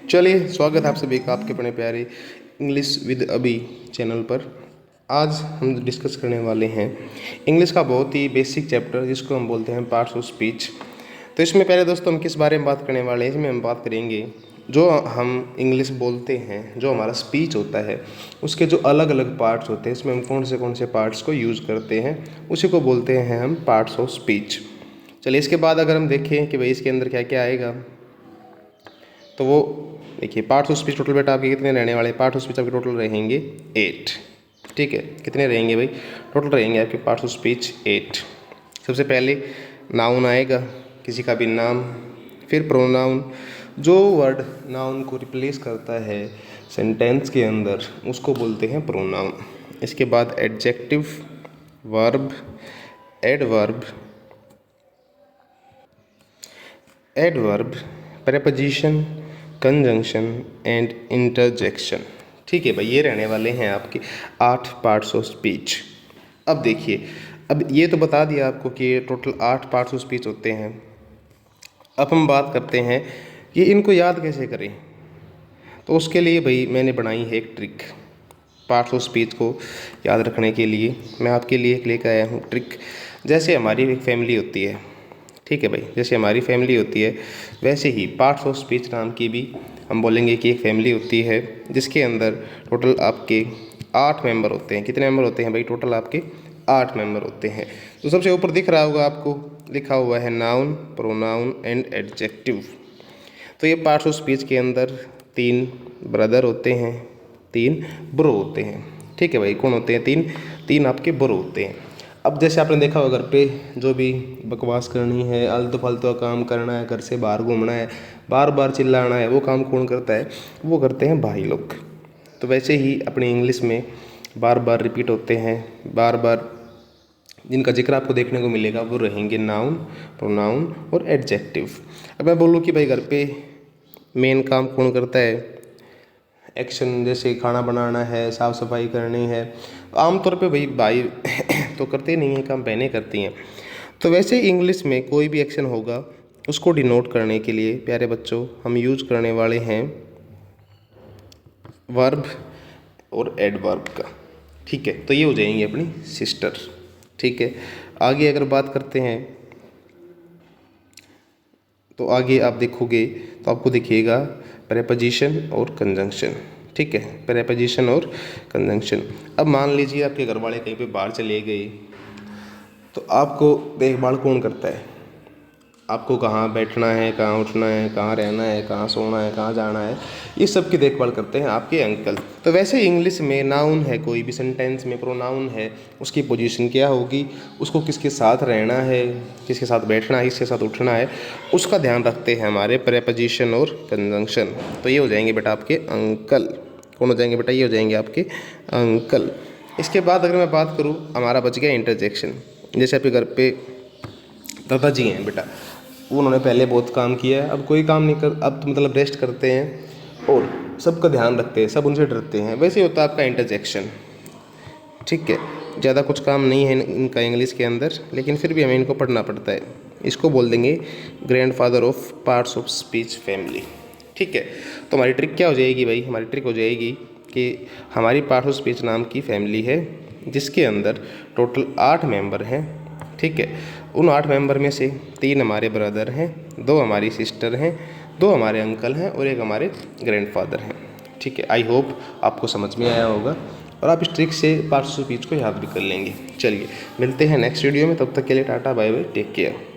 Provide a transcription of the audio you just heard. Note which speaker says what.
Speaker 1: चलिए, स्वागत है आप सभी का आपके अपने प्यारे इंग्लिश विद अभी चैनल पर। आज हम डिस्कस करने वाले हैं इंग्लिश का बहुत ही बेसिक चैप्टर जिसको हम बोलते हैं पार्ट्स ऑफ स्पीच। तो इसमें पहले दोस्तों हम किस बारे में बात करने वाले हैं, इसमें हम बात करेंगे जो हम इंग्लिश बोलते हैं, जो हमारा स्पीच होता है उसके जो अलग अलग पार्ट्स होते हैं, इसमें हम कौन से पार्ट्स को यूज़ करते हैं उसी को बोलते हैं हम पार्ट्स ऑफ स्पीच। चलिए, इसके बाद अगर हम देखें कि भाई इसके अंदर क्या क्या आएगा, तो वो देखिए पार्ट्स ऑफ स्पीच टोटल बेटा आपके कितने रहने वाले, पार्ट्स ऑफ स्पीच आपके टोटल रहेंगे 8। ठीक है, कितने रहेंगे भाई, टोटल रहेंगे आपके पार्ट्स ऑफ स्पीच 8। सबसे पहले नाउन आएगा, किसी का भी नाम, फिर प्रोनाउन, जो वर्ड नाउन को रिप्लेस करता है सेंटेंस के अंदर उसको बोलते हैं प्रोनाउन। इसके बाद adjective, verb, adverb, preposition, conjunction and interjection. ठीक है भाई, ये रहने वाले हैं आपके 8 पार्ट्स ऑफ स्पीच। अब देखिए, अब ये तो बता दिया आपको कि ये टोटल 8 पार्ट्स ऑफ स्पीच होते हैं। अब हम बात करते हैं कि इनको याद कैसे करें। तो उसके लिए भाई मैंने बनाई है एक ट्रिक। पार्ट्स ऑफ स्पीच को याद रखने के लिए मैं आपके लिए एक लेकर आया हूँ ट्रिक। जैसे हमारी एक फैमिली होती है, ठीक है भाई, जैसे हमारी फैमिली होती है वैसे ही पार्ट्स ऑफ स्पीच नाम की भी हम बोलेंगे कि एक फैमिली होती है जिसके अंदर टोटल आपके 8 मेंबर होते हैं। कितने मेंबर होते हैं भाई, टोटल आपके 8 मेंबर होते हैं। तो सबसे ऊपर दिख रहा होगा आपको, लिखा हुआ है नाउन, प्रोनाउन एंड एडजेक्टिव। तो ये पार्ट्स ऑफ स्पीच के अंदर 3 ब्रदर होते हैं, 3 ब्रो होते हैं। ठीक है भाई, कौन होते हैं, 3 आपके ब्रो होते हैं। अब जैसे आपने देखा होगा घर पे जो भी बकवास करनी है, आलतू फालतू का काम करना है, घर से बाहर घूमना है, बार बार चिल्लाना है, वो काम कौन करता है, वो करते हैं भाई लोग। तो वैसे ही अपने इंग्लिश में बार बार रिपीट होते हैं, बार बार जिनका जिक्र आपको देखने को मिलेगा वो रहेंगे नाउन, प्रोनाउन और एडजेक्टिव। अब मैं बोलूँ कि भाई घर पे मेन काम कौन करता है, एक्शन जैसे खाना बनाना है, साफ़ सफाई करनी है, आमतौर पे भाई तो करते नहीं हैं काम, बहनें करती हैं। तो वैसे इंग्लिश में कोई भी एक्शन होगा उसको डिनोट करने के लिए प्यारे बच्चों हम यूज करने वाले हैं वर्ब और एडवर्ब का। ठीक है, तो ये हो जाएंगी अपनी सिस्टर। ठीक है, आगे अगर बात करते हैं तो आगे आप देखोगे तो आपको दिखेगा प्रेपोजिशन और कंजंक्शन। ठीक है, प्रेपोजिशन और कंजंक्शन। अब मान लीजिए आपके घर वाले कहीं पे बाहर चले गए, तो आपको देखभाल कौन करता है, आपको कहाँ बैठना है, कहाँ उठना है, कहाँ रहना है, कहाँ सोना है, कहाँ जाना है, ये सब की देखभाल करते हैं आपके अंकल। तो वैसे इंग्लिश में नाउन है, कोई भी सेंटेंस में प्रोनाउन है, उसकी पोजीशन क्या होगी, उसको किसके साथ रहना है, किसके साथ बैठना है, किसके साथ उठना है, उसका ध्यान रखते हैं हमारे प्रेपोजिशन और कंजंक्शन। तो ये हो जाएंगे बेटा आपके अंकल। कौन हो जाएंगे बेटा, ये हो जाएंगे आपके अंकल। इसके बाद अगर मैं बात करूँ, हमारा बच गया इंटरजेक्शन। जैसे आपके घर पे दादाजी हैं बेटा, उन्होंने पहले बहुत काम किया है, अब कोई काम नहीं कर, अब तो मतलब रेस्ट करते हैं और सबका ध्यान रखते हैं, सब उनसे डरते हैं। वैसे होता है आपका इंटरजेक्शन। ठीक है, ज़्यादा कुछ काम नहीं है इनका इंग्लिश के अंदर, लेकिन फिर भी हमें इनको पढ़ना पड़ता है। इसको बोल देंगे grandfather of parts of speech family. ठीक है, तो हमारी ट्रिक क्या हो जाएगी भाई, हमारी ट्रिक हो जाएगी कि हमारी पार्ट्स ऑफ स्पीच नाम की फैमिली है जिसके अंदर टोटल 8 मेंबर हैं। ठीक है, उन 8 मेंबर में से 3 हमारे ब्रदर हैं, 2 हमारी सिस्टर हैं, 2 हमारे अंकल हैं और 1 हमारे ग्रैंडफादर हैं। ठीक है, आई होप आपको समझ में आया होगा और आप इस ट्रिक से पार्ट्स ऑफ स्पीच को याद भी कर लेंगे। चलिए मिलते हैं नेक्स्ट वीडियो में, तब तक के लिए tata bye bye, take care.